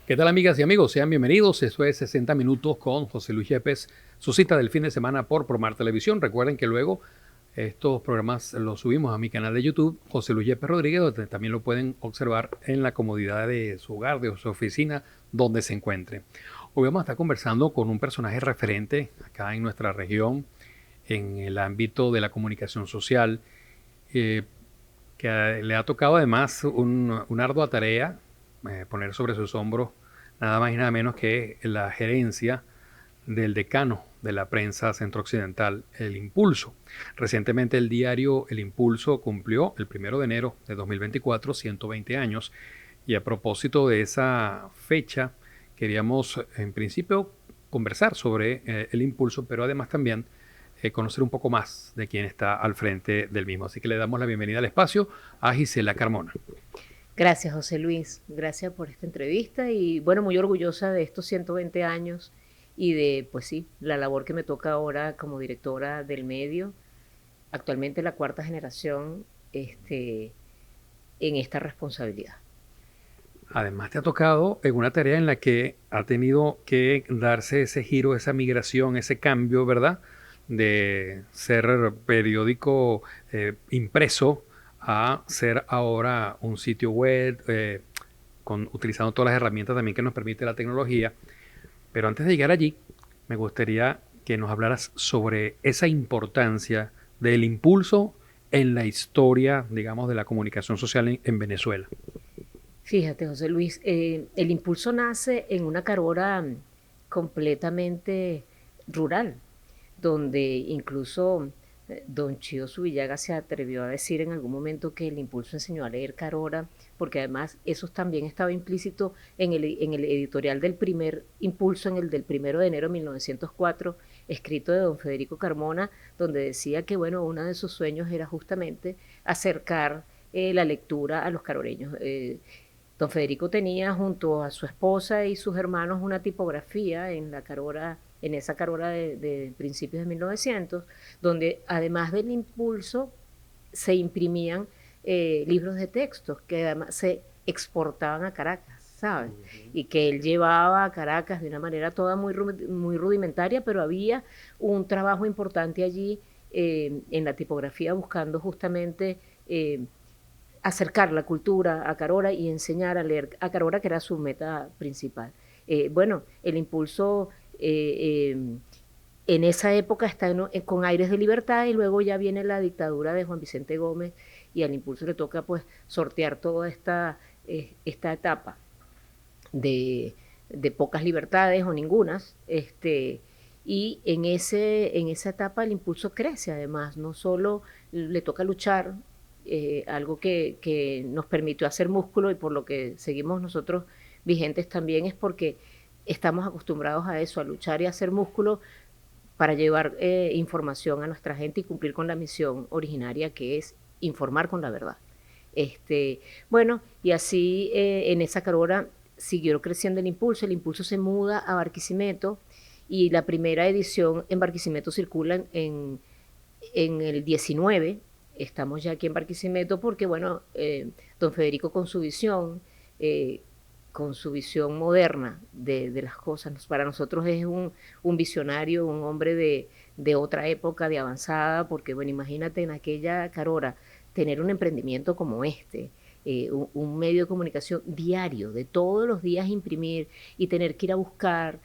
¿Qué tal, amigas y amigos? Sean bienvenidos. Esto es 60 minutos con José Luis Yepes, su cita del fin de semana por Promar Televisión. Recuerden que luego estos programas los subimos a mi canal de YouTube, José Luis Yepes Rodríguez, donde también lo pueden observar en la comodidad de su hogar, de su oficina, donde se encuentre. Hoy vamos a estar conversando con un personaje referente acá en nuestra región, en el ámbito de la comunicación social, eh, que le ha tocado además una ardua tarea, poner sobre sus hombros nada más y nada menos que la gerencia del decano de la prensa centro-occidental, El Impulso. Recientemente el diario El Impulso cumplió el 1 de enero de 2024 120 años, y a propósito de esa fecha queríamos en principio conversar sobre El Impulso, pero además también conocer un poco más de quién está al frente del mismo. Así que le damos la bienvenida al espacio a Gisela Carmona. Gracias, José Luis. Gracias por esta entrevista y bueno, muy orgullosa de estos 120 años y de, pues sí, la labor que me toca ahora como directora del medio, actualmente la cuarta generación, en esta responsabilidad. Además te ha tocado en una tarea en la que ha tenido que darse ese giro, esa migración, ese cambio, ¿verdad? De ser periódico impreso a ser ahora un sitio web, utilizando todas las herramientas también que nos permite la tecnología. Pero antes de llegar allí, me gustaría que nos hablaras sobre esa importancia del impulso en la historia, digamos, de la comunicación social en Venezuela. Fíjate, José Luis, el impulso nace en una carora completamente rural, donde incluso don Chío Subillaga se atrevió a decir en algún momento que el impulso enseñó a leer Carora, porque además eso también estaba implícito en el editorial del primer impulso, en el del 1 de enero de 1904, escrito de don Federico Carmona, donde decía que, bueno, uno de sus sueños era justamente acercar la lectura a los caroreños. Don Federico tenía junto a su esposa y sus hermanos una tipografía en la Carora, en esa Carora de principios de 1900, donde además del impulso se imprimían libros de textos que además se exportaban a Caracas, ¿sabes? Y que él llevaba a Caracas de una manera toda muy rudimentaria, pero había un trabajo importante allí en la tipografía buscando justamente acercar la cultura a Carora y enseñar a leer a Carora, que era su meta principal. Bueno, el impulso en esa época está con aires de libertad y luego ya viene la dictadura de Juan Vicente Gómez y al impulso le toca pues sortear toda esta etapa de pocas libertades o ningunas, y en esa etapa el impulso crece además, no solo le toca luchar, algo que nos permitió hacer músculo y por lo que seguimos nosotros vigentes también es porque estamos acostumbrados a eso, a luchar y a hacer músculo para llevar información a nuestra gente y cumplir con la misión originaria que es informar con la verdad. Bueno, y así en esa carrera siguió creciendo el impulso se muda a Barquisimeto y la primera edición en Barquisimeto circula en el 19. Estamos ya aquí en Barquisimeto porque, bueno, don Federico eh, con su visión moderna de las cosas, para nosotros es un visionario, un hombre de otra época, de avanzada, porque, bueno, imagínate en aquella carora tener un emprendimiento como un medio de comunicación diario, de todos los días imprimir y tener que ir a buscar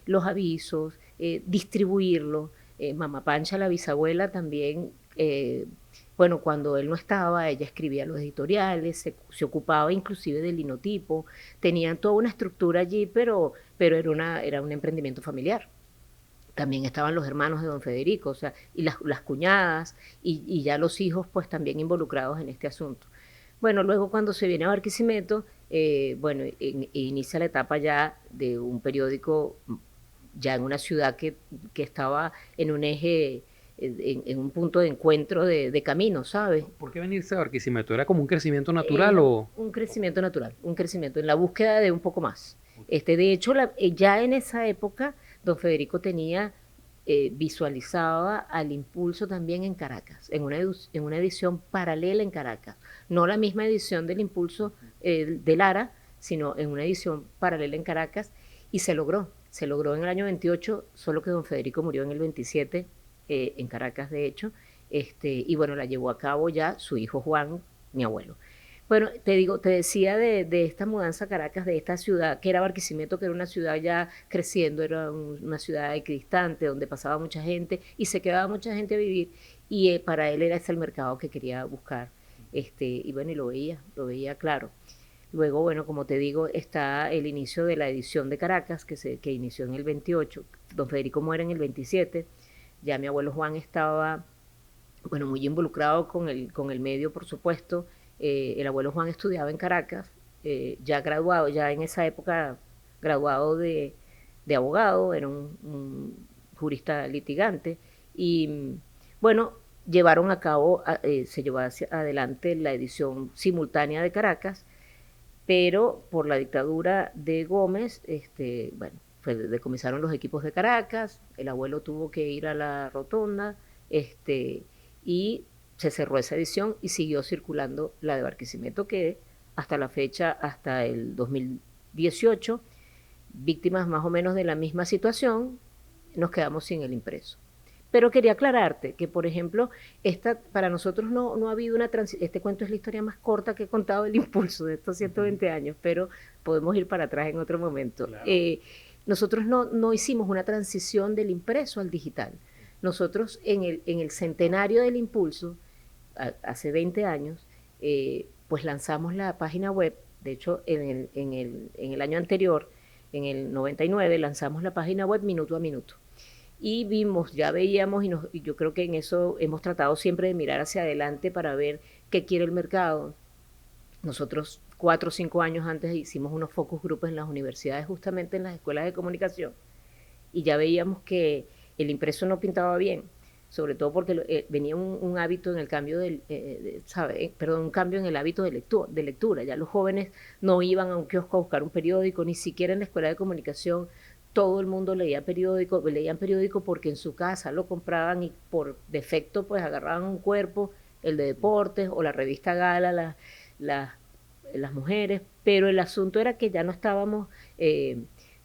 los avisos, distribuirlos. Mamá Pancha, la bisabuela, también, bueno, cuando él no estaba, ella escribía los editoriales, se ocupaba inclusive del linotipo, tenían toda una estructura allí, pero era un emprendimiento familiar. También estaban los hermanos de don Federico, o sea, y las cuñadas, y ya los hijos, pues también involucrados en este asunto. Bueno, luego cuando se viene a Barquisimeto, bueno, inicia la etapa ya de un periódico ya en una ciudad que estaba en un eje, en un punto de encuentro de caminos, ¿sabes? ¿Por qué venirse a Barquisimeto? ¿Era como un crecimiento natural Era o...? un crecimiento natural, un crecimiento en la búsqueda de un poco más. De hecho, ya en esa época, don Federico tenía visualizaba al impulso también en Caracas, en una edición paralela en Caracas, no la misma edición del impulso de Lara, sino en una edición paralela en Caracas, y se logró en el año 28, solo que don Federico murió en el 27, en Caracas de hecho, y bueno, la llevó a cabo ya su hijo Juan, mi abuelo. Bueno, te decía de esta mudanza a Caracas, de esta ciudad, que era Barquisimeto, que era una ciudad ya creciendo, era una ciudad equidistante, donde pasaba mucha gente y se quedaba mucha gente a vivir, y para él era ese el mercado que quería buscar, y bueno, y lo veía claro. Luego, bueno, como te digo, está el inicio de la edición de Caracas, que inició en el 28, don Federico muere en el 27, ya mi abuelo Juan estaba, bueno, muy involucrado con el medio, por supuesto. El abuelo Juan estudiaba en Caracas, ya graduado, ya en esa época graduado de abogado, era un jurista litigante, y bueno, llevaron a cabo, se llevó hacia adelante la edición simultánea de Caracas, pero por la dictadura de Gómez, bueno, decomisaron los equipos de Caracas, el abuelo tuvo que ir a la rotonda, y se cerró esa edición y siguió circulando la de Barquisimeto, que hasta la fecha, hasta el 2018, víctimas más o menos de la misma situación, nos quedamos sin el impreso. Pero quería aclararte que, por ejemplo, para nosotros no ha habido una transición. Este cuento es la historia más corta que he contado del impulso de estos 120 años, pero podemos ir para atrás en otro momento. Claro. Nosotros no hicimos una transición del impreso al digital. Nosotros en el centenario del impulso, hace 20 años, pues lanzamos la página web. De hecho, en el año anterior, en el 99, lanzamos la página web minuto a minuto. Y vimos, ya veíamos, y yo creo que en eso hemos tratado siempre de mirar hacia adelante para ver qué quiere el mercado. Nosotros 4 o 5 años antes hicimos unos focus grupos en las universidades, justamente en las escuelas de comunicación, y ya veíamos que el impreso no pintaba bien, sobre todo porque venía un hábito en el cambio un cambio en el hábito de lectura. Ya los jóvenes no iban a un kiosco a buscar un periódico, ni siquiera en la escuela de comunicación todo el mundo leían periódico porque en su casa lo compraban y por defecto pues agarraban un cuerpo, el de deportes o la revista Gala, las mujeres, pero el asunto era que ya no estábamos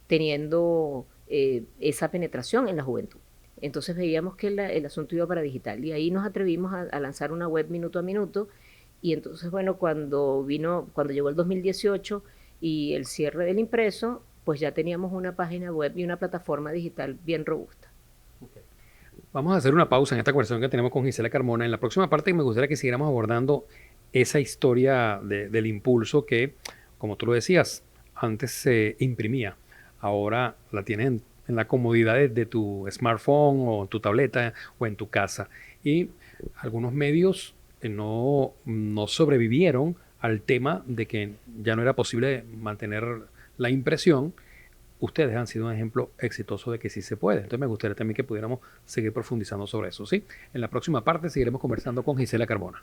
teniendo esa penetración en la juventud. Entonces veíamos que el asunto iba para digital, y ahí nos atrevimos a lanzar una web minuto a minuto. Y entonces, bueno, cuando llegó el 2018 y el cierre del impreso, pues ya teníamos una página web y una plataforma digital bien robusta. Okay. Vamos a hacer una pausa en esta conversación que tenemos con Gisela Carmona. En la próxima parte me gustaría que siguiéramos abordando esa historia del impulso que, como tú lo decías, antes se imprimía, ahora la tienes en la comodidad de tu smartphone o tu tableta o en tu casa. Y algunos medios no sobrevivieron al tema de que ya no era posible mantener la impresión. Ustedes han sido un ejemplo exitoso de que sí se puede. Entonces me gustaría también que pudiéramos seguir profundizando sobre eso, ¿sí? En la próxima parte seguiremos conversando con Gisela Carmona.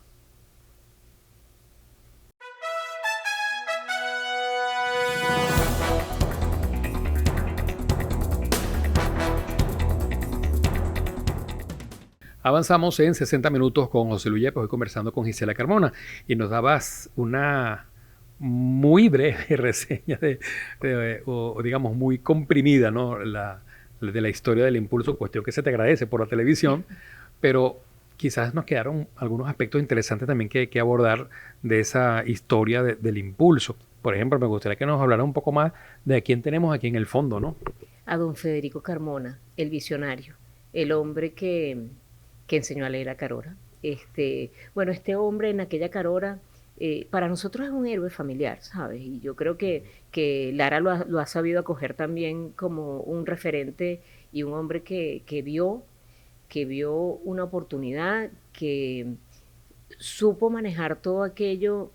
Avanzamos en 60 minutos con José Luis Yepes, hoy conversando con Gisela Carmona, y nos dabas una muy breve reseña o digamos muy comprimida, ¿no? De la historia del impulso, cuestión que se te agradece por la televisión, pero quizás nos quedaron algunos aspectos interesantes también que abordar de esa historia del impulso. Por ejemplo, me gustaría que nos hablara un poco más de quién tenemos aquí en el fondo, ¿no? A don Federico Carmona, el visionario, el hombre que enseñó a leer a Carora. Bueno, este hombre en aquella Carora, para nosotros es un héroe familiar, ¿sabes? Y yo creo que Lara lo ha sabido acoger también como un referente y un hombre que vio una oportunidad, que supo manejar todo aquello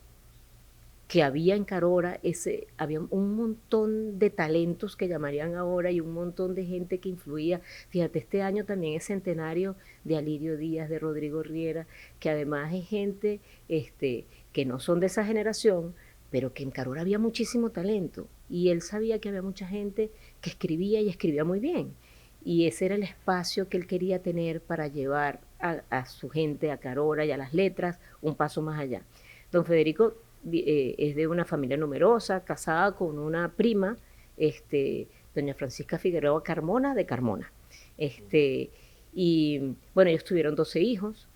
que había en Carora. Había un montón de talentos que llamarían ahora y un montón de gente que influía. Fíjate, este año también es centenario de Alirio Díaz, de Rodrigo Riera, que además es gente que no son de esa generación, pero que en Carora había muchísimo talento, y él sabía que había mucha gente que escribía y escribía muy bien, y ese era el espacio que él quería tener para llevar a su gente, a Carora y a las letras, un paso más allá. Don Federico es de una familia numerosa, casada con una prima, doña Francisca Figueroa Carmona de Carmona. Y bueno, ellos tuvieron 12 hijos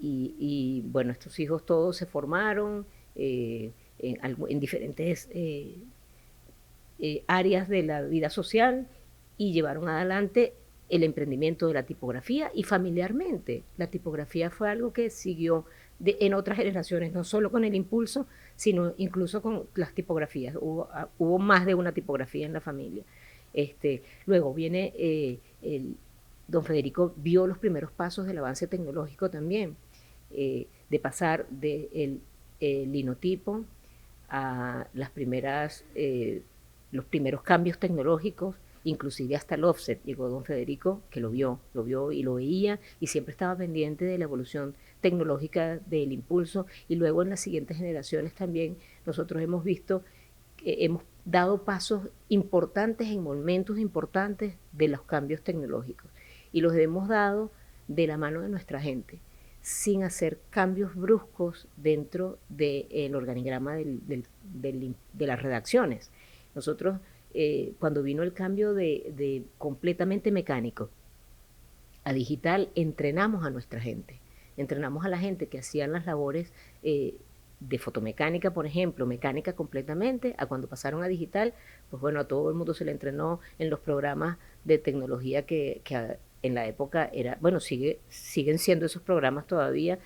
y bueno, estos hijos todos se formaron en diferentes áreas de la vida social y llevaron adelante el emprendimiento de la tipografía, y familiarmente la tipografía fue algo que siguió en otras generaciones, no solo con el impulso, sino incluso con las tipografías. Hubo más de una tipografía en la familia. Luego viene don Federico vio los primeros pasos del avance tecnológico también, de pasar del linotipo a los primeros cambios tecnológicos, inclusive hasta el offset. Llegó don Federico, que lo vio y lo veía, y siempre estaba pendiente de la evolución tecnológica del impulso. Y luego en las siguientes generaciones también nosotros hemos visto, hemos dado pasos importantes en momentos importantes de los cambios tecnológicos, y los hemos dado de la mano de nuestra gente, sin hacer cambios bruscos dentro del organigrama de las redacciones. Nosotros, cuando vino el cambio de completamente mecánico a digital, entrenamos a nuestra gente, entrenamos a la gente que hacían las labores de fotomecánica, por ejemplo, mecánica completamente, a cuando pasaron a digital, pues bueno, a todo el mundo se le entrenó en los programas de tecnología que en la época siguen siendo esos programas todavía,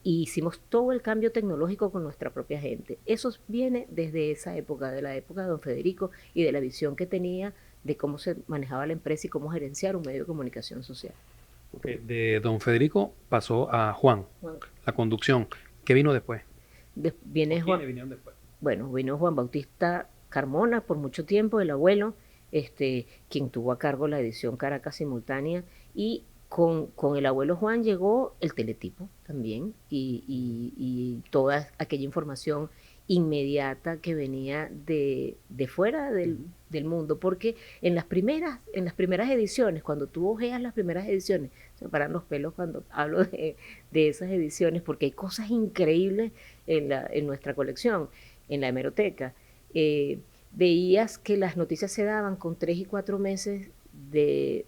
y hicimos todo el cambio tecnológico con nuestra propia gente. Eso viene desde esa época, de la época de don Federico, y de la visión que tenía de cómo se manejaba la empresa y cómo gerenciar un medio de comunicación social. Okay. De don Federico pasó a Juan, la conducción. ¿Qué vino después? ¿Quiénes vinieron después? Bueno, vino Juan Bautista Carmona por mucho tiempo, el abuelo, quien tuvo a cargo la edición Caracas Simultánea, y con el abuelo Juan llegó el teletipo también, y toda aquella información inmediata que venía de fuera del mundo, porque en las primeras ediciones, cuando tú ojeas las primeras ediciones, se me paran los pelos cuando hablo de esas ediciones, porque hay cosas increíbles en nuestra colección, en la hemeroteca. Veías que las noticias se daban con 3 y 4 meses del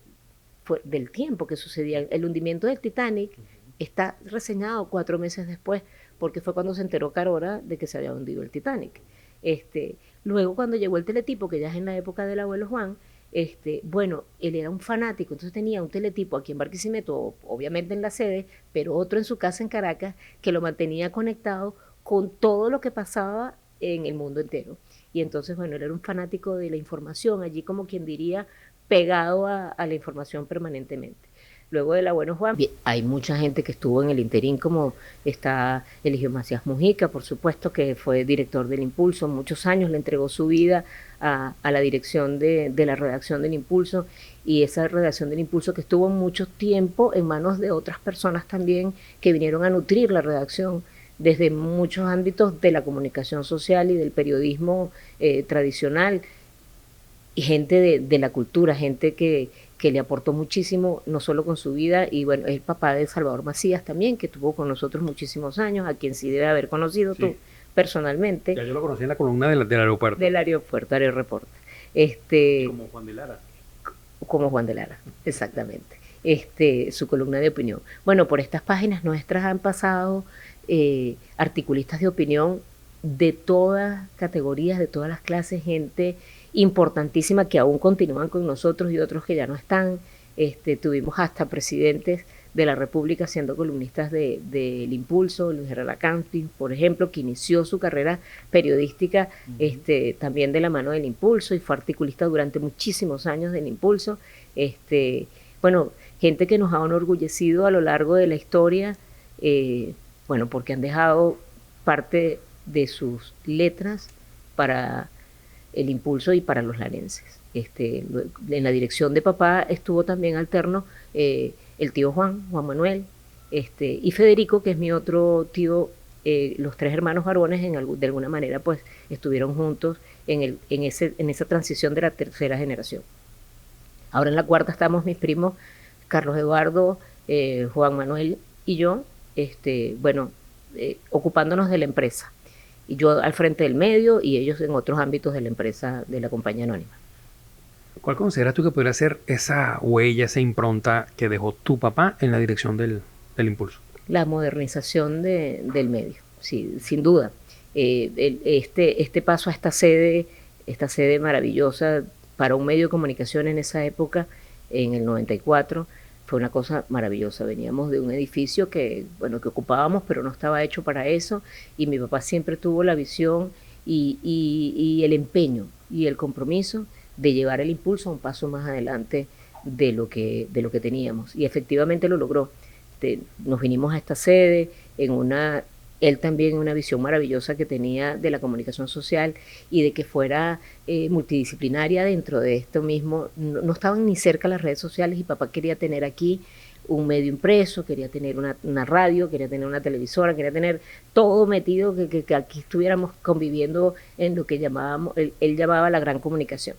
tiempo que sucedía. El hundimiento del Titanic está reseñado 4 meses después, porque fue cuando se enteró Carora de que se había hundido el Titanic. Luego, cuando llegó el teletipo, que ya es en la época del abuelo Juan, bueno, él era un fanático, entonces tenía un teletipo aquí en Barquisimeto, obviamente en la sede, pero otro en su casa en Caracas, que lo mantenía conectado con todo lo que pasaba en el mundo entero. Y entonces, bueno, él era un fanático de la información, allí como quien diría, pegado a la información permanentemente. Luego del abuelo Juan, hay mucha gente que estuvo en el interín, como está Eligio Macías Mujica, por supuesto, que fue director del Impulso, muchos años le entregó su vida a la dirección de la redacción del Impulso, y esa redacción del Impulso que estuvo mucho tiempo en manos de otras personas también, que vinieron a nutrir la redacción desde muchos ámbitos de la comunicación social y del periodismo tradicional, y gente de la cultura, gente que le aportó muchísimo, no solo con su vida. Y bueno, es el papá de Salvador Macías también, que estuvo con nosotros muchísimos años, a quien sí debe haber conocido tú personalmente. Ya yo lo conocí en la columna del aeropuerto. Del aeropuerto, Aeroreport. Como Juan de Lara. Como Juan de Lara, exactamente. Su columna de opinión. Bueno, por estas páginas nuestras han pasado articulistas de opinión de todas categorías, de todas las clases, gente importantísima que aún continúan con nosotros y otros que ya no están. Tuvimos hasta presidentes de la República siendo columnistas del Impulso, Luis Herrera Camping, por ejemplo, que inició su carrera periodística también de la mano del Impulso, y fue articulista durante muchísimos años del Impulso. Bueno, gente que nos ha enorgullecido a lo largo de la historia, bueno, porque han dejado parte de sus letras para el Impulso y para los larenses. En la dirección de papá estuvo también alterno el tío Juan Manuel, y Federico, que es mi otro tío. Los 3 hermanos varones de alguna manera pues estuvieron juntos en esa transición de la tercera generación. Ahora en la cuarta estamos mis primos Carlos Eduardo, Juan Manuel y yo, bueno, ocupándonos de la empresa. Y yo al frente del medio y ellos en otros ámbitos de la empresa, de la compañía anónima. ¿Cuál consideras tú que podría ser esa huella, esa impronta que dejó tu papá en la dirección del Impulso? La modernización del medio, sí, sin duda. Este paso a esta sede maravillosa para un medio de comunicación en esa época, en el 94, fue una cosa maravillosa. Veníamos de un edificio que ocupábamos, pero no estaba hecho para eso, y mi papá siempre tuvo la visión y el empeño y el compromiso de llevar el Impulso a un paso más adelante de lo que teníamos. Y efectivamente lo logró. Nos vinimos a esta sede él también una visión maravillosa que tenía de la comunicación social y de que fuera multidisciplinaria dentro de esto mismo. No estaban ni cerca las redes sociales y papá quería tener aquí un medio impreso, quería tener una radio, quería tener una televisora, quería tener todo metido, que aquí estuviéramos conviviendo en lo que él llamaba la gran comunicación.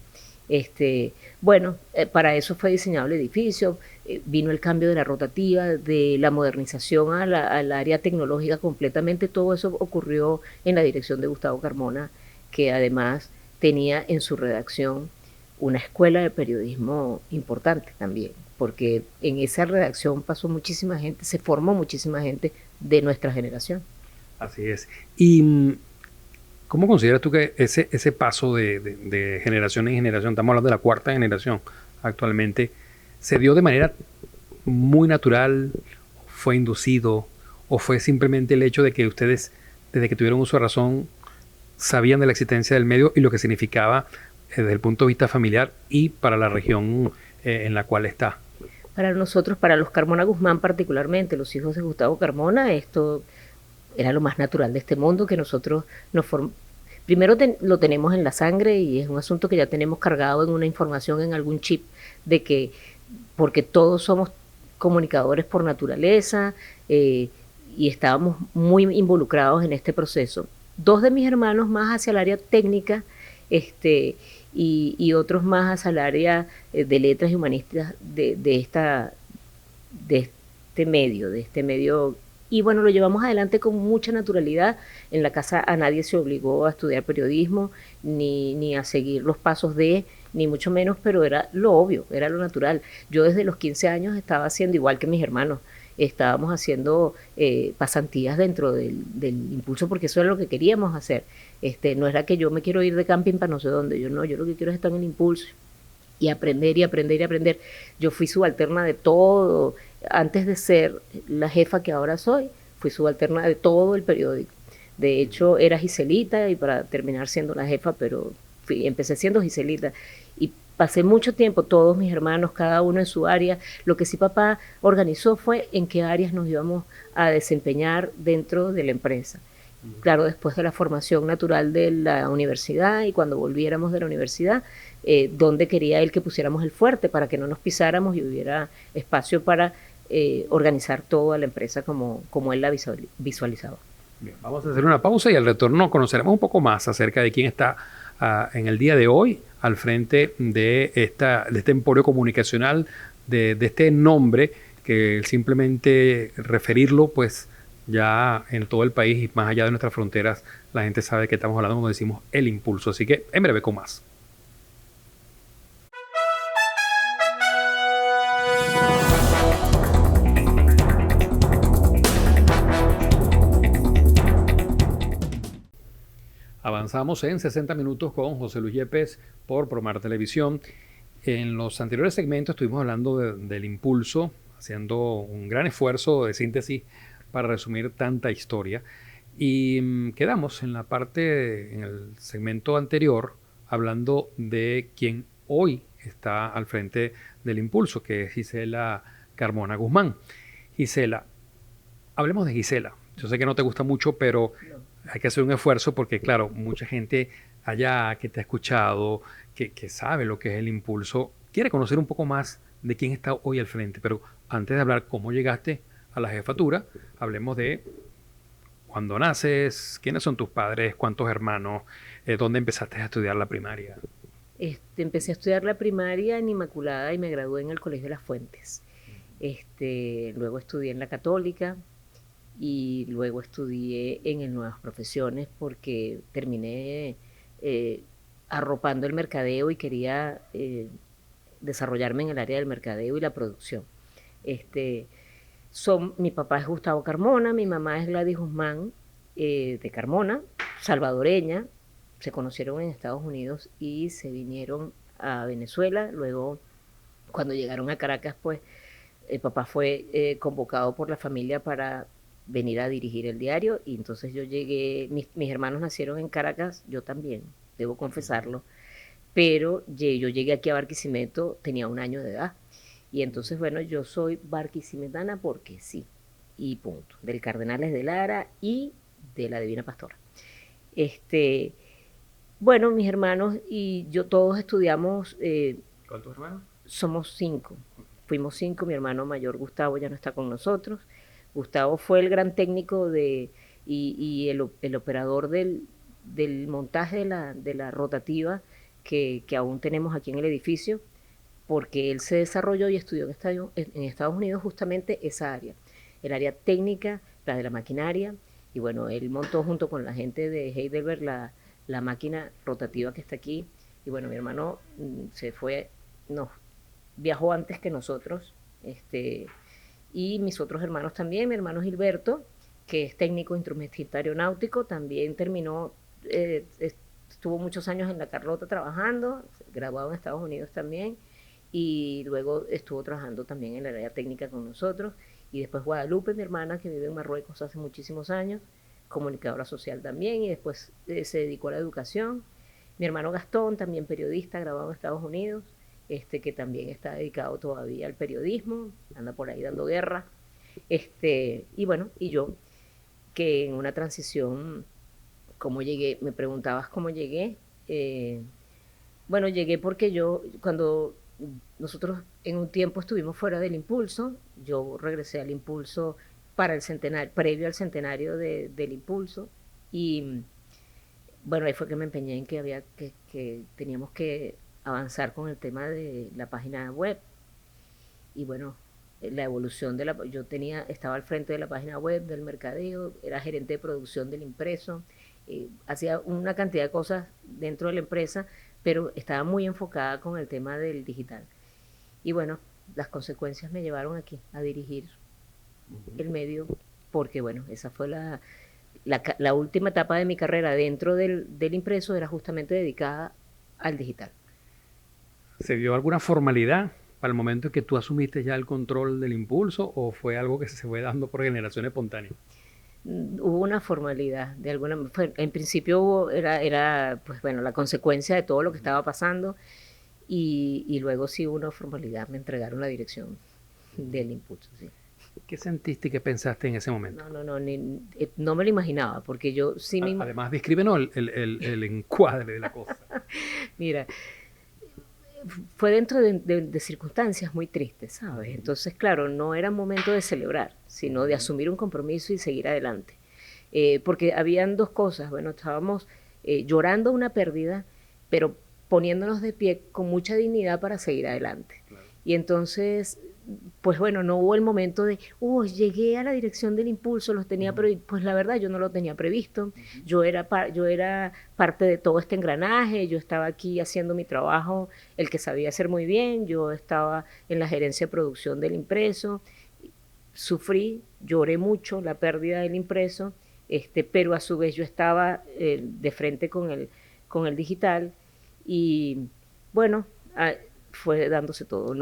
Para eso fue diseñado el edificio, vino el cambio de la rotativa, de la modernización al área tecnológica completamente, todo eso ocurrió en la dirección de Gustavo Carmona, que además tenía en su redacción una escuela de periodismo importante también, porque en esa redacción pasó muchísima gente, se formó muchísima gente de nuestra generación. Así es. Y ¿cómo consideras tú que ese paso de generación en generación, estamos hablando de la cuarta generación actualmente, se dio de manera muy natural, fue inducido, o fue simplemente el hecho de que ustedes, desde que tuvieron uso de razón, sabían de la existencia del medio y lo que significaba desde el punto de vista familiar y para la región en la cual está? Para nosotros, para los Carmona Guzmán particularmente, los hijos de Gustavo Carmona, esto era lo más natural de este mundo, que nosotros primero lo tenemos en la sangre y es un asunto que ya tenemos cargado en una información, en algún chip, de que porque todos somos comunicadores por naturaleza y estábamos muy involucrados en este proceso. Dos de mis hermanos más hacia el área técnica y otros más hacia el área de letras y humanistas de este medio. Y bueno, lo llevamos adelante con mucha naturalidad. En la casa a nadie se obligó a estudiar periodismo, ni a seguir los pasos ni mucho menos, pero era lo obvio, era lo natural. Yo desde los 15 años estaba haciendo, igual que mis hermanos, estábamos haciendo pasantías dentro del Impulso, porque eso era lo que queríamos hacer. No era que yo me quiero ir de camping para no sé dónde, yo lo que quiero es estar en el Impulso y aprender y aprender y aprender. Yo fui subalterna de todo. Antes de ser la jefa que ahora soy, fui subalterna de todo el periódico. De hecho, era Giselita y para terminar siendo la jefa, pero empecé siendo Giselita. Y pasé mucho tiempo, todos mis hermanos, cada uno en su área. Lo que sí papá organizó fue en qué áreas nos íbamos a desempeñar dentro de la empresa. Claro, después de la formación natural de la universidad y cuando volviéramos de la universidad, donde quería él que pusiéramos el fuerte para que no nos pisáramos y hubiera espacio para organizar toda la empresa como él la visualizaba. Bien, vamos a hacer una pausa y al retorno conoceremos un poco más acerca de quién está en el día de hoy al frente de este emporio comunicacional, de este nombre que simplemente referirlo, pues ya en todo el país y más allá de nuestras fronteras, la gente sabe que estamos hablando cuando decimos el Impulso. Así que en breve con más. Avanzamos en 60 minutos con José Luis Yepes por Promar Televisión. En los anteriores segmentos estuvimos hablando del Impulso, haciendo un gran esfuerzo de síntesis para resumir tanta historia. Y quedamos en en el segmento anterior, hablando de quien hoy está al frente del Impulso, que es Gisela Carmona Guzmán. Gisela, hablemos de Gisela. Yo sé que no te gusta mucho, pero hay que hacer un esfuerzo porque, claro, mucha gente allá que te ha escuchado, que sabe lo que es el Impulso, quiere conocer un poco más de quién está hoy al frente. Pero antes de hablar cómo llegaste a la jefatura, hablemos de cuándo naces, quiénes son tus padres, cuántos hermanos, dónde empezaste a estudiar la primaria. Empecé a estudiar la primaria en Inmaculada y me gradué en el Colegio de las Fuentes. Luego estudié en la Católica y luego estudié en Nuevas Profesiones porque terminé arropando el mercadeo y quería desarrollarme en el área del mercadeo y la producción. Este, mi papá es Gustavo Carmona, mi mamá es Gladys Guzmán de Carmona, salvadoreña. Se conocieron en Estados Unidos y se vinieron a Venezuela. Luego, cuando llegaron a Caracas, pues el papá fue convocado por la familia para venir a dirigir el diario y entonces yo llegué, mis hermanos nacieron en Caracas, yo también, debo confesarlo, pero yo llegué aquí a Barquisimeto, tenía 1 año de edad. Y entonces, bueno, yo soy barquisimetana porque sí, y punto. Del Cardenales de Lara y de la Divina Pastora. Este, bueno, mis hermanos y yo todos estudiamos. ¿Cuántos hermanos? Somos 5. Fuimos 5. Mi hermano mayor, Gustavo, ya no está con nosotros. Gustavo fue el gran técnico y el operador del montaje de la rotativa que aún tenemos aquí en el edificio, porque él se desarrolló y estudió en Estados Unidos justamente esa área, el área técnica, la de la maquinaria, y bueno, él montó junto con la gente de Heidelberg la máquina rotativa que está aquí, y bueno, mi hermano se fue, no, viajó antes que nosotros, y mis otros hermanos también, mi hermano Gilberto, que es técnico instrumentista aeronáutico, también terminó, estuvo muchos años en la Carlota trabajando, graduado en Estados Unidos también, y luego estuvo trabajando también en la área técnica con nosotros, y después Guadalupe, mi hermana, que vive en Marruecos hace muchísimos años, comunicadora social también, y después se dedicó a la educación. Mi hermano Gastón, también periodista, graduado en Estados Unidos, que también está dedicado todavía al periodismo, anda por ahí dando guerra. Y bueno, y yo, que en una transición, ¿cómo llegué? Me preguntabas cómo llegué. Bueno, llegué porque cuando nosotros en un tiempo estuvimos fuera del Impulso, yo regresé al Impulso para el centenario, previo al centenario del Impulso, y bueno, ahí fue que me empeñé en que que teníamos que avanzar con el tema de la página web, y bueno, la evolución yo estaba al frente de la página web, del mercadeo, era gerente de producción del impreso, hacía una cantidad de cosas dentro de la empresa, pero estaba muy enfocada con el tema del digital. Y bueno, las consecuencias me llevaron aquí a dirigir el medio, porque bueno, esa fue la última etapa de mi carrera dentro del impreso, era justamente dedicada al digital. ¿Se dio alguna formalidad para el momento en que tú asumiste ya el control del Impulso o fue algo que se fue dando por generación espontánea? Hubo una formalidad, en principio era pues bueno, la consecuencia de todo lo que estaba pasando, y luego sí hubo una formalidad, me entregaron la dirección del Impulso, sí. ¿Qué sentiste y qué pensaste en ese momento? No me lo imaginaba, porque yo sí Además, descríbenos el encuadre de la cosa. Mira, fue dentro de circunstancias muy tristes, ¿sabes? Entonces, claro, no era momento de celebrar, sino de asumir un compromiso y seguir adelante. Porque habían dos cosas, bueno, estábamos llorando una pérdida, pero poniéndonos de pie con mucha dignidad para seguir adelante. Claro. Y entonces, pues bueno, no hubo el momento de, llegué a la dirección del Impulso, los tenía, pues la verdad yo no lo tenía previsto, yo era parte de todo este engranaje, yo estaba aquí haciendo mi trabajo, el que sabía hacer muy bien, yo estaba en la gerencia de producción del impreso, sufrí, lloré mucho la pérdida del impreso, pero a su vez yo estaba de frente con el digital, y bueno, fue dándose todo.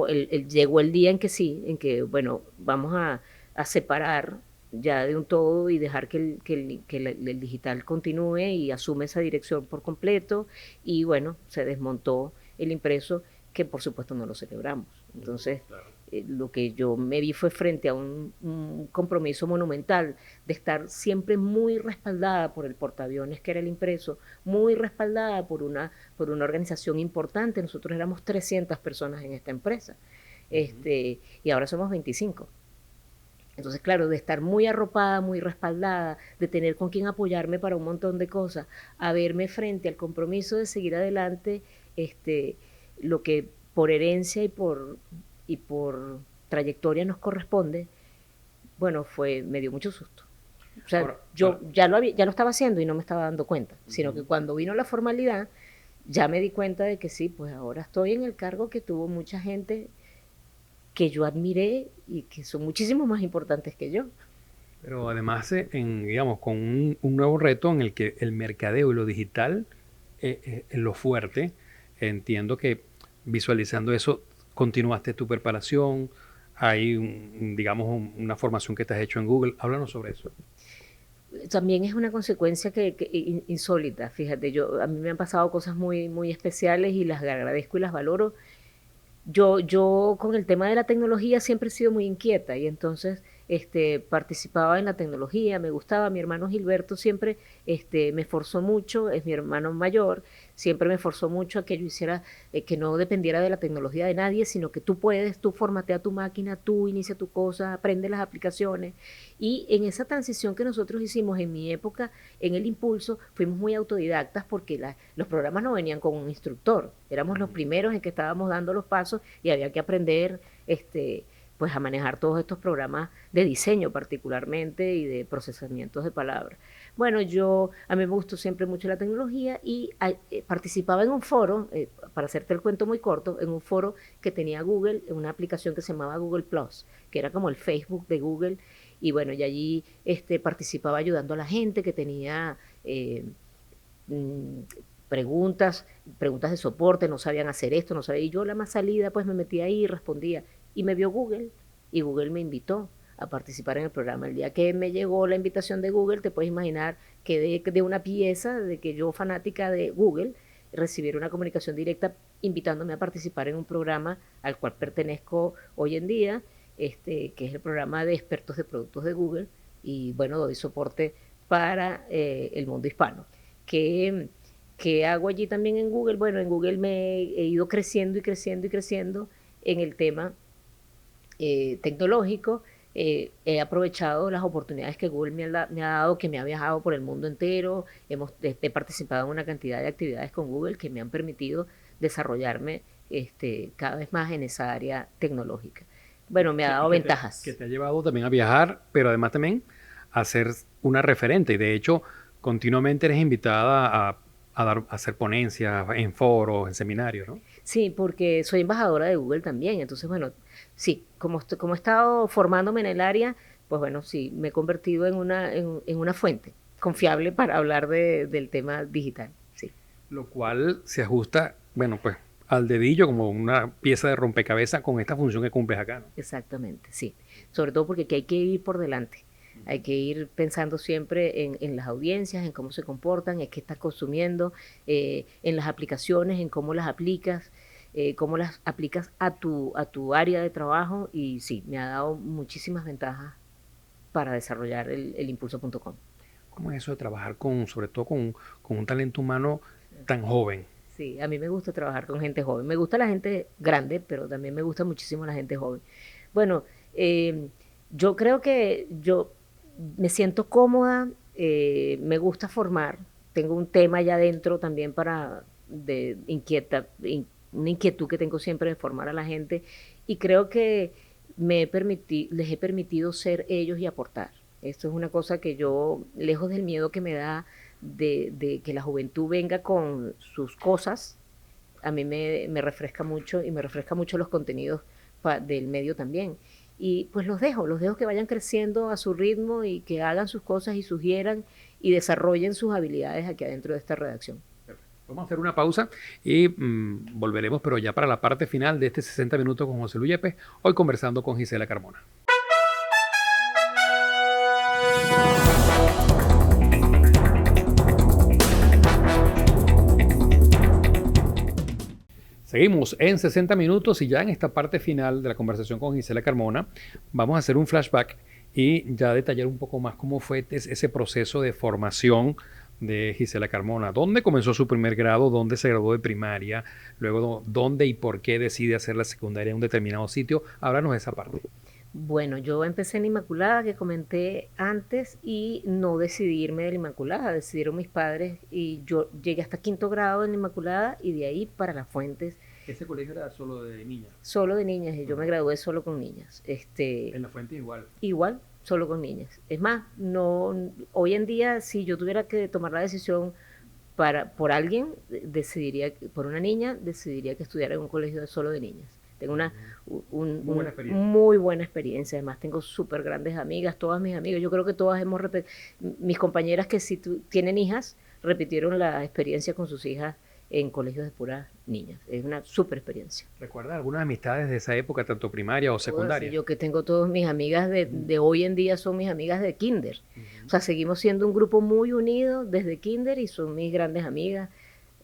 Llegó el día en que sí, en que, bueno, vamos a separar ya de un todo y dejar que el digital continúe y asume esa dirección por completo. Y bueno, se desmontó el impreso, que por supuesto no lo celebramos. Entonces, claro, lo que yo me vi fue frente a un compromiso monumental de estar siempre muy respaldada por el portaaviones que era el impreso, muy respaldada por una organización importante. Nosotros éramos 300 personas en esta empresa, y ahora somos 25. Entonces, claro, de estar muy arropada, muy respaldada, de tener con quien apoyarme para un montón de cosas, a verme frente al compromiso de seguir adelante, lo que por herencia y por trayectoria nos corresponde, bueno, me dio mucho susto. O sea, Ahora, yo ya lo estaba haciendo y no me estaba dando cuenta, sino que cuando vino la formalidad, ya me di cuenta de que sí, pues ahora estoy en el cargo que tuvo mucha gente que yo admiré y que son muchísimo más importantes que yo. pero además, digamos, con un nuevo reto en el que el mercadeo y lo digital es lo fuerte. Entiendo que visualizando eso, continuaste tu preparación, hay, digamos, una formación que te has hecho en Google. Háblanos sobre eso. También es una consecuencia insólita, fíjate, a mí me han pasado cosas muy, muy especiales y las agradezco y las valoro. Yo con el tema de la tecnología siempre he sido muy inquieta y entonces participaba en la tecnología, me gustaba. Mi hermano Gilberto siempre me esforzó mucho, es mi hermano mayor, siempre me esforzó mucho a que yo hiciera, que no dependiera de la tecnología de nadie, sino que tú formatea tu máquina, tú inicia tu cosa, aprende las aplicaciones. Y en esa transición que nosotros hicimos en mi época, en el Impulso, fuimos muy autodidactas porque los programas no venían con un instructor, éramos los primeros en que estábamos dando los pasos y había que aprender pues a manejar todos estos programas de diseño particularmente y de procesamientos de palabras. Bueno, a mí me gustó siempre mucho la tecnología y participaba en un foro, para hacerte el cuento muy corto, en un foro que tenía Google, en una aplicación que se llamaba Google Plus, que era como el Facebook de Google, y bueno, y allí participaba ayudando a la gente que tenía mm, preguntas de soporte, no sabían hacer esto, no sabía, y yo la más salida pues me metía ahí y respondía, y me vio Google, y Google me invitó a participar en el programa. El día que me llegó la invitación de Google, te puedes imaginar que de una pieza, de que yo fanática de Google, recibiera una comunicación directa invitándome a participar en un programa al cual pertenezco hoy en día, que es el programa de expertos de productos de Google, y bueno, doy soporte para el mundo hispano. ¿Qué hago allí también en Google? Bueno, en Google me he ido creciendo y creciendo y creciendo en el tema tecnológico. He aprovechado las oportunidades que Google me ha dado, que me ha viajado por el mundo entero. He participado en una cantidad de actividades con Google que me han permitido desarrollarme cada vez más en esa área tecnológica. Bueno, me ha dado ventajas. Que te ha llevado también a viajar, pero además también a ser una referente. Y de hecho, continuamente eres invitada a hacer ponencias en foros, en seminarios, ¿no? Sí, porque soy embajadora de Google también. Entonces, bueno, sí, como he estado formándome en el área, pues bueno, sí, me he convertido en una fuente confiable para hablar del tema digital. Sí, Lo cual se ajusta, bueno, pues al dedillo como una pieza de rompecabezas con esta función que cumples acá, ¿no? exactamente, sí. Sobre todo porque aquí hay que ir por delante. Hay que ir pensando siempre en las audiencias, en cómo se comportan, en qué estás consumiendo, en las aplicaciones, en cómo las aplicas a tu área de trabajo. Y sí, me ha dado muchísimas ventajas para desarrollar el impulso.com. ¿Cómo es eso de trabajar sobre todo con un talento humano tan joven? Sí, a mí me gusta trabajar con gente joven. Me gusta la gente grande, pero también me gusta muchísimo la gente joven. Bueno, yo creo que yo me siento cómoda, me gusta formar. Tengo un tema ya adentro también una inquietud que tengo siempre de formar a la gente, y creo que les he permitido ser ellos y aportar. Esto es una cosa que yo, lejos del miedo que me da de que la juventud venga con sus cosas, a mí me refresca mucho, y me refresca mucho los contenidos del medio también. Y pues los dejo que vayan creciendo a su ritmo y que hagan sus cosas y sugieran y desarrollen sus habilidades aquí adentro de esta redacción. Vamos a hacer una pausa y volveremos, pero ya para la parte final de este 60 minutos con José Luis Yepes, hoy conversando con Gisela Carmona. Seguimos en 60 minutos y ya en esta parte final de la conversación con Gisela Carmona vamos a hacer un flashback y ya detallar un poco más cómo fue ese proceso de formación de Gisela Carmona. ¿Dónde comenzó su primer grado? ¿Dónde se graduó de primaria? Luego, ¿dónde y por qué decide hacer la secundaria en un determinado sitio? Háblanos de esa parte. Bueno, yo empecé en Inmaculada, que comenté antes, y no decidí irme de la Inmaculada, decidieron mis padres, y yo llegué hasta quinto grado en Inmaculada y de ahí para Las Fuentes. Ese colegio era solo de niñas. Solo de niñas, y yo me gradué solo con niñas. En La Fuente igual. Igual, solo con niñas. Es más, hoy en día, si yo tuviera que tomar la decisión por alguien, decidiría, por una niña, decidiría que estudiara en un colegio solo de niñas. Tengo Muy buena experiencia. muy buena experiencia. Además, tengo súper grandes amigas, todas mis amigas. Yo creo que todas hemos repetido. Mis compañeras que sí tienen hijas, repitieron la experiencia con sus hijas en colegios de puras niñas. Es una súper experiencia. ¿Recuerdas algunas amistades de esa época, tanto primaria o secundaria? Yo que tengo todas mis amigas de hoy en día son mis amigas de kinder. O sea, seguimos siendo un grupo muy unido desde kinder y son mis grandes amigas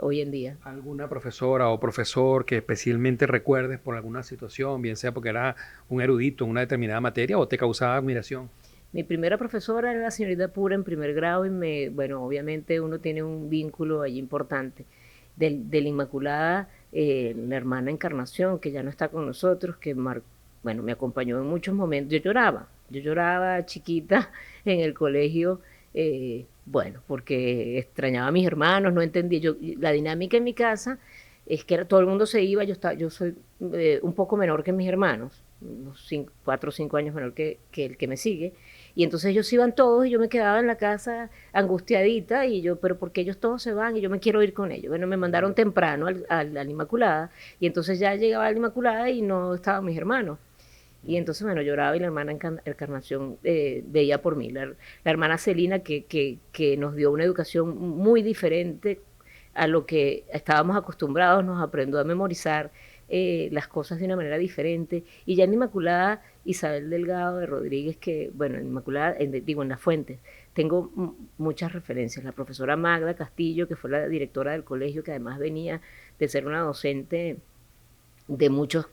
hoy en día. ¿Alguna profesora o profesor que especialmente recuerdes por alguna situación, bien sea porque era un erudito en una determinada materia o te causaba admiración? Mi primera profesora era la señorita Pura en primer grado y bueno, obviamente uno tiene un vínculo allí importante. De la Inmaculada, la hermana Encarnación, que ya no está con nosotros, bueno, me acompañó en muchos momentos. Yo lloraba chiquita en el colegio, bueno, porque extrañaba a mis hermanos, no entendía. La dinámica en mi casa es que todo el mundo se iba, yo soy un poco menor que mis hermanos, unos 4 o 5 años menor que el que me sigue, y entonces ellos iban todos y yo me quedaba en la casa angustiadita pero ¿por qué ellos todos se van y yo me quiero ir con ellos? Bueno, me mandaron temprano a la Inmaculada y entonces ya llegaba a la Inmaculada y no estaban mis hermanos. Y entonces, bueno, lloraba y la hermana Encarnación veía por mí. La hermana Celina que nos dio una educación muy diferente a lo que estábamos acostumbrados, nos aprendió a memorizar las cosas de una manera diferente. Y ya en Inmaculada, Isabel Delgado de Rodríguez, que, bueno, en Inmaculada, en La Fuente, tengo muchas referencias. La profesora Magda Castillo, que fue la directora del colegio, que además venía de ser una docente de muchos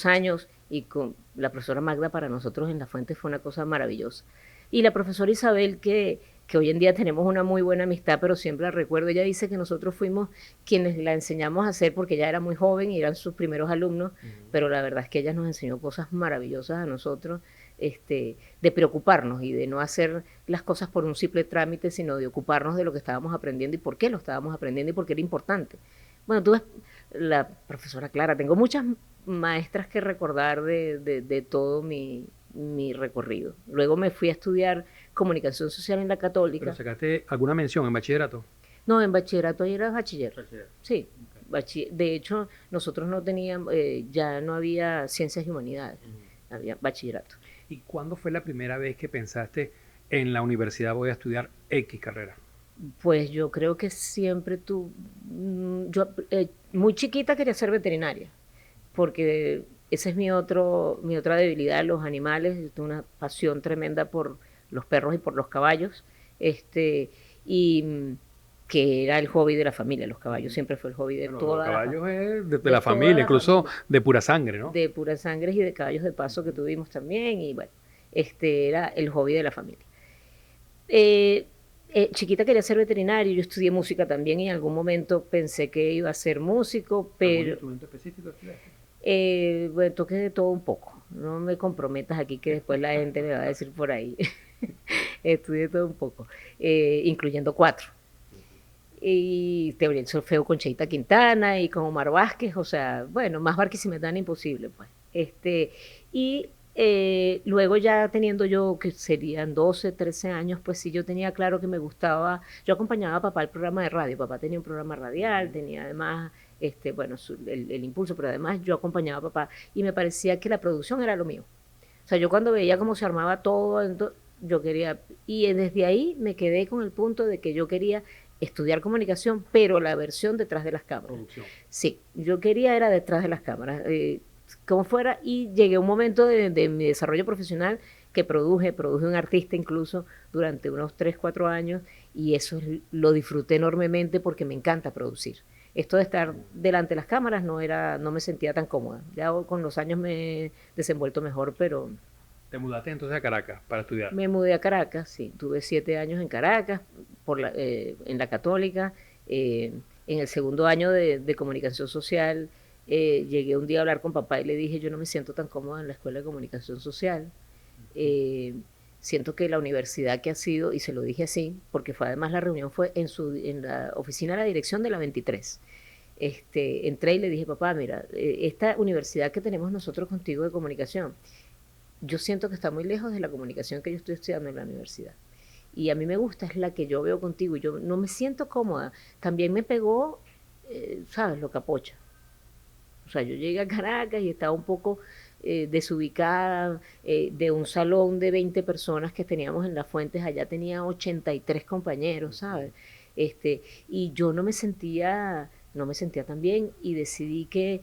años, y con la profesora Magda para nosotros en La Fuente fue una cosa maravillosa. Y la profesora Isabel, que hoy en día tenemos una muy buena amistad, pero siempre la recuerdo, ella dice que nosotros fuimos quienes la enseñamos a hacer porque ella era muy joven y eran sus primeros alumnos, pero la verdad es que ella nos enseñó cosas maravillosas a nosotros, de preocuparnos y de no hacer las cosas por un simple trámite, sino de ocuparnos de lo que estábamos aprendiendo y por qué lo estábamos aprendiendo y por qué era importante. Bueno, tú ves, la profesora Clara, tengo muchas maestras que recordar de todo mi recorrido. Luego me fui a estudiar comunicación social en la Católica. ¿Pero sacaste alguna mención en bachillerato? No, en bachillerato ahí era bachiller. Bachiller. Sí, de hecho nosotros no teníamos, ya no había ciencias y humanidades, había bachillerato. ¿Y cuándo fue la primera vez que pensaste en la universidad voy a estudiar X carrera? Pues yo creo que siempre yo muy chiquita quería ser veterinaria, porque esa es mi otra debilidad, los animales. Yo tengo una pasión tremenda por los perros y por los caballos, y que era el hobby de la familia. Los caballos siempre fue el hobby de toda los caballos es de de la toda familia, la incluso familia. de pura sangre, ¿no? De pura sangre y de caballos de paso que tuvimos también, y bueno, era el hobby de la familia. Chiquita quería ser veterinario, yo estudié música también y en algún momento pensé que iba a ser músico, pero ¿Algún instrumento específico estudiaste? bueno, toqué de todo un poco. No me comprometas aquí que después la gente me va a decir por ahí. Estudié todo un poco, incluyendo 4. Y teoría del solfeo con Cheita Quintana y con Omar Vázquez, o sea, bueno, más Barquisimetana imposible, pues. Y luego ya teniendo yo, que serían 12, 13 años, pues sí, yo tenía claro que me gustaba. Yo acompañaba a papá al programa de radio. Papá tenía un programa radial, tenía además, bueno, el impulso, pero además yo acompañaba a papá y me parecía que la producción era lo mío. O sea, yo cuando veía cómo se armaba todo, yo quería, y desde ahí me quedé con el punto de que yo quería estudiar comunicación, pero la versión detrás de las cámaras. Producción. Sí, yo quería era detrás de las cámaras, como fuera, y llegué a un momento de mi desarrollo profesional que produje un artista incluso durante unos 3, 4 años, y eso lo disfruté enormemente porque me encanta producir. Esto de estar delante de las cámaras no me sentía tan cómoda. Ya con los años me he desenvuelto mejor, pero ¿Te mudaste entonces a Caracas para estudiar? me mudé a Caracas, sí, tuve 7 años en Caracas, en la Católica. En el segundo año de comunicación social, llegué un día a hablar con papá y le dije, yo no me siento tan cómoda en la escuela de comunicación social. Siento que la universidad que ha sido, y se lo dije así, porque fue además la reunión fue en la oficina de la dirección de la 23. entré y le dije, papá, mira, esta universidad que tenemos nosotros contigo de comunicación, yo siento que está muy lejos de la comunicación que yo estoy estudiando en la universidad. Y a mí me gusta, es la que yo veo contigo y yo no me siento cómoda. También me pegó, ¿sabes? Lo capocha. O sea, yo llegué a Caracas y estaba un poco desubicada, de un salón de 20 personas que teníamos en Las Fuentes, allá tenía 83 compañeros, ¿sabes? Y yo no me sentía tan bien y decidí que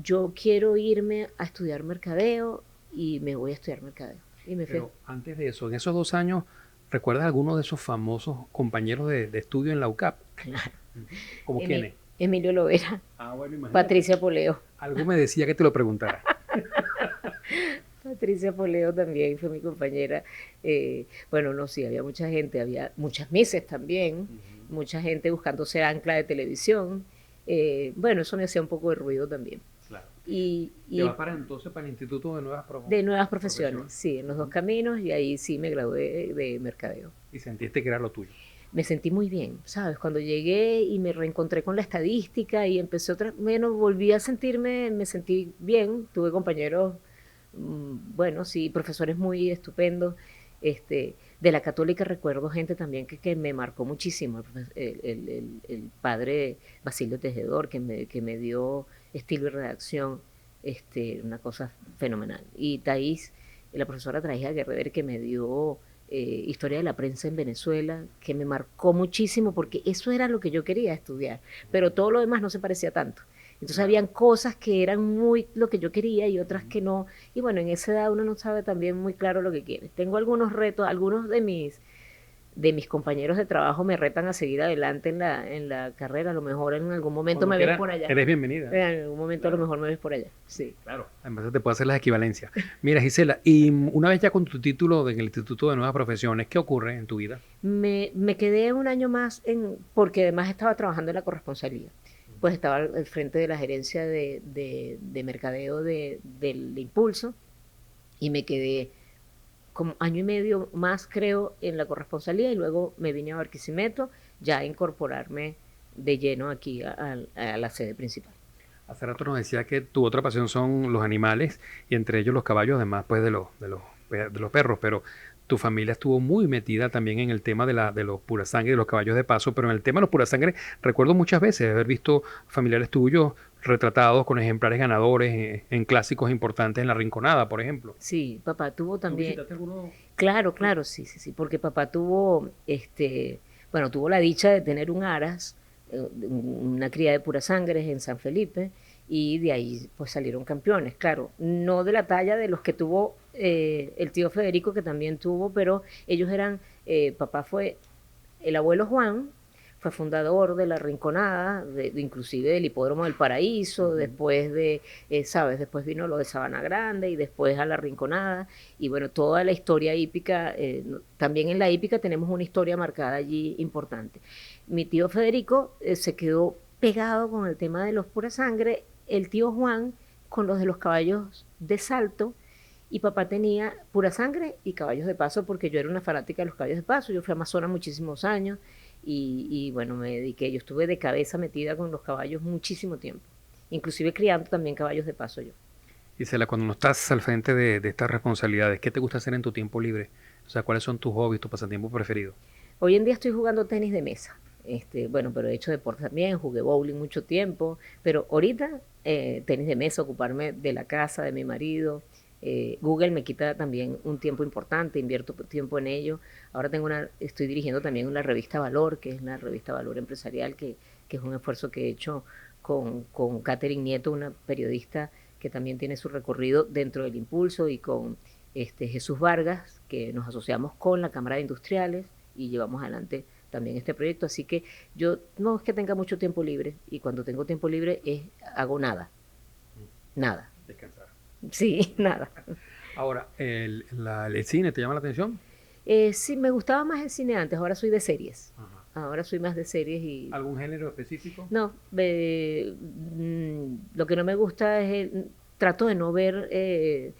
yo quiero irme a estudiar mercadeo y me voy a estudiar mercadeo. Y me fui. Pero antes de eso, en esos 2 años, ¿recuerdas alguno de esos famosos compañeros de estudio en la UCAP? Claro. ¿Como quiénes? Emilio Lovera, Ah, bueno, imagínate. Patricia Poleo. Algo me decía que te lo preguntara. Patricia Poleo también fue mi compañera. Bueno, no, sí, había mucha gente, había muchas mises también, mucha gente buscando ser ancla de televisión. Bueno, eso me hacía un poco de ruido también. Claro. Y ¿Te vas para entonces para el Instituto de Nuevas de nuevas profesiones, sí, en los dos caminos, y ahí sí me gradué de mercadeo. Y sentiste que era lo tuyo. Me sentí muy bien, ¿sabes? Cuando llegué y me reencontré con la estadística y empecé volví a sentirme, me sentí bien, tuve compañeros, bueno, sí, profesores muy estupendos. De la Católica recuerdo gente también que me marcó muchísimo, el padre Basilio Tejedor, que me dio estilo y redacción, una cosa fenomenal. Y Thais, la profesora Thais Aguerrer, que me dio historia de la prensa en Venezuela, que me marcó muchísimo porque eso era lo que yo quería estudiar, pero todo lo demás no se parecía tanto. Entonces habían cosas que eran muy lo que yo quería y otras que no. Y bueno, en esa edad uno no sabe también muy claro lo que quiere. Tengo algunos retos, algunos de mis compañeros de trabajo me retan a seguir adelante en la carrera. A lo mejor en algún momento Cuando me ves por allá. Eres bienvenida. En algún momento Claro. A lo mejor me ves por allá. Sí. Claro. Además te puedo hacer las equivalencias. Mira, Gisela, y una vez ya con tu título en el Instituto de Nuevas Profesiones, ¿qué ocurre en tu vida? Me quedé un año más porque además estaba trabajando en la corresponsalía. Pues estaba al frente de la gerencia de mercadeo del Impulso y me quedé como año y medio más, creo, en la corresponsalía y luego me vine a Barquisimeto ya a incorporarme de lleno aquí a la sede principal. Hace rato nos decía que tu otra pasión son los animales y entre ellos los caballos, además pues de los perros, pero tu familia estuvo muy metida también en el tema de los pura sangre y de los caballos de paso, pero en el tema de los pura sangre recuerdo muchas veces haber visto familiares tuyos retratados con ejemplares ganadores en clásicos importantes en La Rinconada, por ejemplo. Sí, papá tuvo ¿Tú también. visitaste alguno? Claro, claro, sí, sí, sí, porque papá tuvo, bueno, tuvo la dicha de tener un aras, una cría de pura sangre en San Felipe, y de ahí pues salieron campeones, claro, no de la talla de los que tuvo el tío Federico, que también tuvo, pero ellos eran, papá fue el abuelo Juan, fue fundador de La Rinconada, inclusive del Hipódromo del Paraíso, después ¿sabes? Después vino lo de Sabana Grande y después a La Rinconada, y bueno, toda la historia hípica, también en la hípica tenemos una historia marcada allí importante. Mi tío Federico se quedó pegado con el tema de los pura sangre, el tío Juan con los de los caballos de salto, y papá tenía pura sangre y caballos de paso, porque yo era una fanática de los caballos de paso, yo fui amazona muchísimos años, y bueno, me dediqué, yo estuve de cabeza metida con los caballos muchísimo tiempo, inclusive criando también caballos de paso yo. Gisela, cuando no estás al frente de estas responsabilidades, ¿qué te gusta hacer en tu tiempo libre? O sea, ¿cuáles son tus hobbies, tus pasatiempos preferidos? Hoy en día estoy jugando tenis de mesa, bueno, pero he hecho deporte también, jugué bowling mucho tiempo, pero ahorita tenis de mesa, ocuparme de la casa, de mi marido. Google me quita también un tiempo importante, invierto tiempo en ello. Ahora estoy dirigiendo también una revista Valor, que es la revista Valor Empresarial, que es un esfuerzo que he hecho con Catherine Nieto, una periodista que también tiene su recorrido dentro del Impulso, y con Jesús Vargas, que nos asociamos con la Cámara de Industriales y llevamos adelante también este proyecto. Así que yo no es que tenga mucho tiempo libre, y cuando tengo tiempo libre hago nada. Descansar. Sí, nada. Ahora, ¿el cine te llama la atención? Sí, me gustaba más el cine antes, ahora soy de series. Ajá. Ahora soy más de series y... ¿Algún género específico? No, lo que no me gusta es... trato de no ver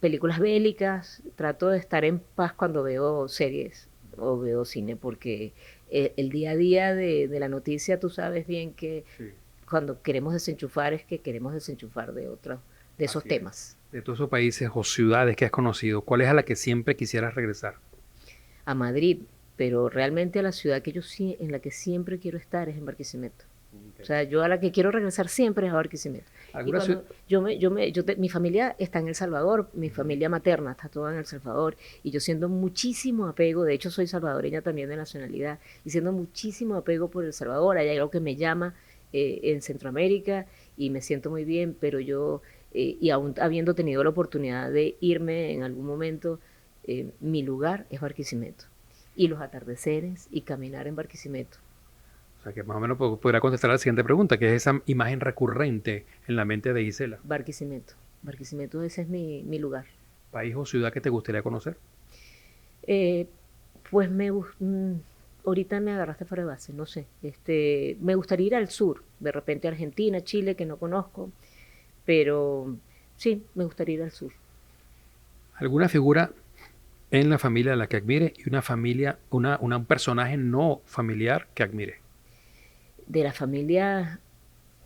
películas bélicas, trato de estar en paz cuando veo series o veo cine, porque el día a día de la noticia, tú sabes bien que Sí. cuando queremos desenchufar es que queremos desenchufar de esos Así es. temas. De todos esos países o ciudades que has conocido, ¿cuál es a la que siempre quisieras regresar? A Madrid, pero realmente a la ciudad que en la que siempre quiero estar es en Barquisimeto. O sea, yo a la que quiero regresar siempre es a Barquisimeto. Y ¿Alguna cuando ciudad? mi familia está en El Salvador, mi familia materna está toda en El Salvador, y yo siento muchísimo apego, de hecho soy salvadoreña también de nacionalidad, y siento muchísimo apego por El Salvador, hay algo que me llama en Centroamérica, y me siento muy bien, pero y aún habiendo tenido la oportunidad de irme en algún momento, mi lugar es Barquisimeto. Y los atardeceres y caminar en Barquisimeto. O sea, que más o menos podrá contestar a la siguiente pregunta, que es esa imagen recurrente en la mente de Gisela. Barquisimeto. Barquisimeto, ese es mi lugar. ¿País o ciudad que te gustaría conocer? Eh, pues ahorita me agarraste fuera de base, no sé. Me gustaría ir al sur, de repente Argentina, Chile, que no conozco, pero sí, me gustaría ir al sur. ¿Alguna figura en la familia a la que admire y una familia, un personaje no familiar que admire? De la familia,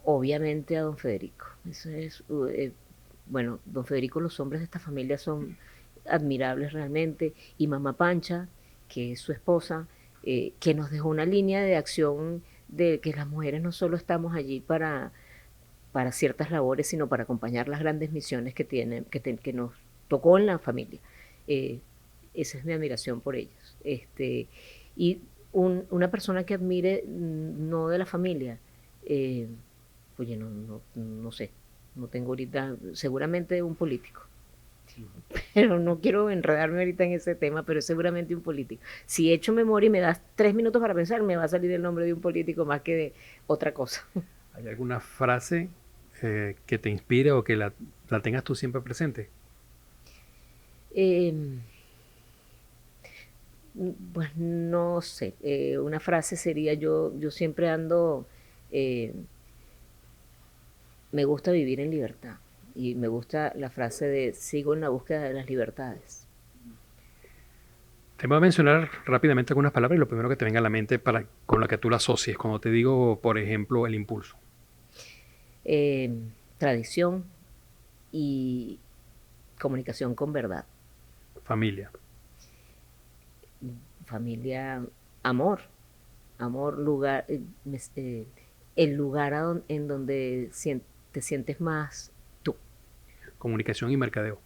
obviamente a don Federico. Eso es, bueno, don Federico, los hombres de esta familia son admirables realmente, y mamá Pancha, que es su esposa, que nos dejó una línea de acción de que las mujeres no solo estamos allí para ciertas labores, sino para acompañar las grandes misiones que tienen, que nos tocó en la familia. Eh, Esa es mi admiración por ellos. Y una persona que admire, no de la familia, eh, oye, no sé, no tengo ahorita, seguramente un político. Pero no quiero enredarme ahorita en ese tema, pero es seguramente un político. Si echo memoria y me das 3 minutos para pensar, me va a salir el nombre de un político más que de otra cosa. ¿Hay alguna frase que te inspire o que la tengas tú siempre presente? Eh, pues no sé, una frase sería yo siempre ando, eh, me gusta vivir en libertad y me gusta la frase de sigo en la búsqueda de las libertades. Te voy a mencionar rápidamente algunas palabras y lo primero que te venga a la mente con la que tú la asocies. Cuando te digo, por ejemplo, el impulso. Eh, Tradición y comunicación con verdad. Familia. Familia, amor, amor, lugar, el lugar en donde te sientes más tú. Comunicación y mercadeo.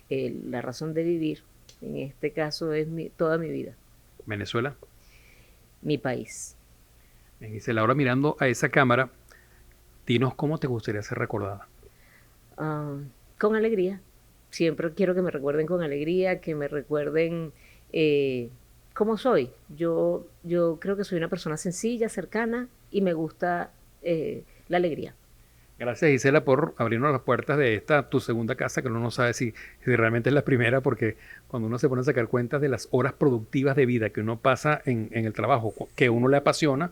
La razón de vivir, en este caso, es toda mi vida, Venezuela. mi país. Bien, Gisela, ahora mirando a esa cámara, dinos cómo te gustaría ser recordada. Ah, con alegría. Siempre quiero que me recuerden con alegría, que me recuerden cómo soy. Yo creo que soy una persona sencilla, cercana, y me gusta la alegría. Gracias, Gisela, por abrirnos las puertas de esta, tu segunda casa, que uno no sabe si realmente es la primera, porque cuando uno se pone a sacar cuentas de las horas productivas de vida que uno pasa en el trabajo, que uno le apasiona,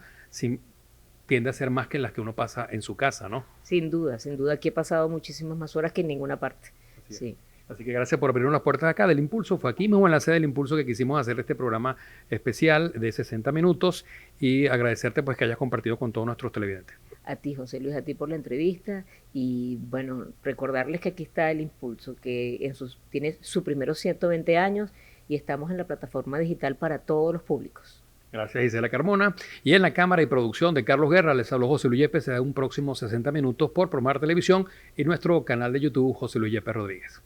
tiende a ser más que las que uno pasa en su casa, ¿no? Sin duda, aquí he pasado muchísimas más horas que en ninguna parte. Así es. Sí. Así que gracias por abrirnos las puertas acá del Impulso. Fue aquí mismo en la sede del Impulso que quisimos hacer este programa especial de 60 minutos y agradecerte pues que hayas compartido con todos nuestros televidentes. A ti, José Luis, a ti por la entrevista, y bueno, recordarles que aquí está el Impulso, que tiene sus primeros 120 años y estamos en la plataforma digital para todos los públicos. Gracias, Gisela Carmona. Y en la cámara y producción de Carlos Guerra les habló José Luis Yepes. Se da un próximo 60 minutos por Promar Televisión y nuestro canal de YouTube José Luis Yepes Rodríguez.